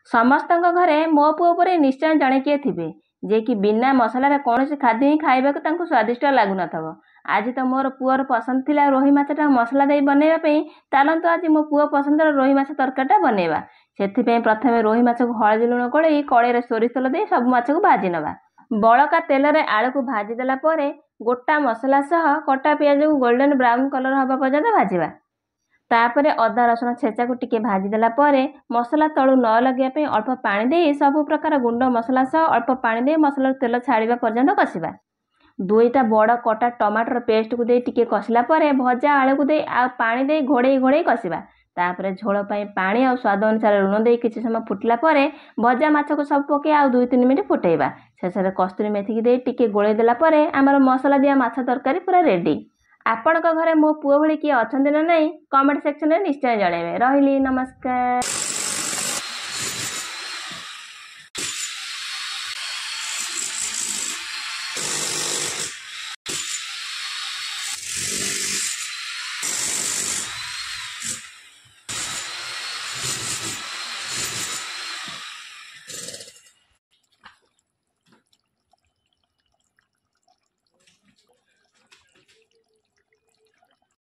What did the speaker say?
ସମସ୍ତଙ୍କ ଘରେ ମୋ ପୁଅ ପରି ନିଶ୍ଚୟ ଜଣେ କିଏ ଥିବେ ଯେ କି ବିନା ମସଲାରେ କୌଣସି ଖାଦ୍ୟ ହିଁ ଖାଇବାକୁ ତାଙ୍କୁ ସ୍ୱାଦିଷ୍ଟ ଲାଗୁନଥିବ। ଆଜି ତ ମୋର ପୁଅର ପସନ୍ଦ ଥିଲା ରୋହି ମାଛଟା ମସଲା ଦେଇ ବନେଇବା ପାଇଁ। ଚାଲନ୍ତୁ ଆଜି ମୋ ପୁଅ ପସନ୍ଦର ରୋହି ମାଛ ତରକାରୀଟା ବନେଇବା। ସେଥିପାଇଁ ପ୍ରଥମେ ରୋହି ମାଛକୁ ହଳଦୀ ଲୁଣ ଗୋଳେଇ କଡ଼େଇରେ ସୋରିଷ ତେଲ ଦେଇ ସବୁ ମାଛକୁ ଭାଜି ନେବା। ବଳକା ତେଲରେ ଆଳୁକୁ ଭାଜି ଦେଲା ପରେ ଗୋଟା ମସଲା ସହ କଟା ପିଆଜକୁ ଗୋଲ୍ଡେନ୍ ବ୍ରାଉନ୍ କଲର୍ ହେବା ପର୍ଯ୍ୟନ୍ତ ଭାଜିବା। ତାପରେ ଅଦା ରସୁଣ ଛେଚାକୁ ଟିକେ ଭାଜିଦେଲା ପରେ ମସଲା ତଳୁ ନ ଲାଗିବା ପାଇଁ ଅଳ୍ପ ପାଣି ଦେଇ ସବୁ ପ୍ରକାର ଗୁଣ୍ଡ ମସଲା ସହ ଅଳ୍ପ ପାଣି ଦେଇ ମସଲାରୁ ତେଲ ଛାଡ଼ିବା ପର୍ଯ୍ୟନ୍ତ କଷିବା। ଦୁଇଟା ବଡ଼ କଟା ଟମାଟର ପେଷ୍ଟକୁ ଦେଇ ଟିକେ କଷିଲା ପରେ ଭଜା ଆଳୁକୁ ଦେଇ ଆଉ ପାଣି ଦେଇ ଘୋଡ଼େଇ କଷିବା। ତାପରେ ଝୋଳ ପାଇଁ ପାଣି ଆଉ ସ୍ୱାଦ ଅନୁସାରେ ଲୁଣ ଦେଇ କିଛି ସମୟ ଫୁଟିଲା ପରେ ଭଜା ମାଛକୁ ସବୁ ପକାଇ ଆଉ 2-3 ମିନିଟ୍ ଫୁଟାଇବା। ଶେଷରେ କସ୍ତୁରୀ ମେଥିକି ଦେଇ ଟିକେ ଗୋଳେଇ ଦେଲା ପରେ ଆମର ମସଲା ଦିଆ ମାଛ ତରକାରୀ ପୁରା ରେଡ଼ି। ଆପଣଙ୍କ ଘରେ ମୋ ପୁଅ ଭଳି କିଏ ଅଛନ୍ତି ନା ନାହିଁ କମେଣ୍ଟ ସେକ୍ସନରେ ନିଶ୍ଚୟ ଜଣାଇବେ। ରହିଲି, ନମସ୍କାର।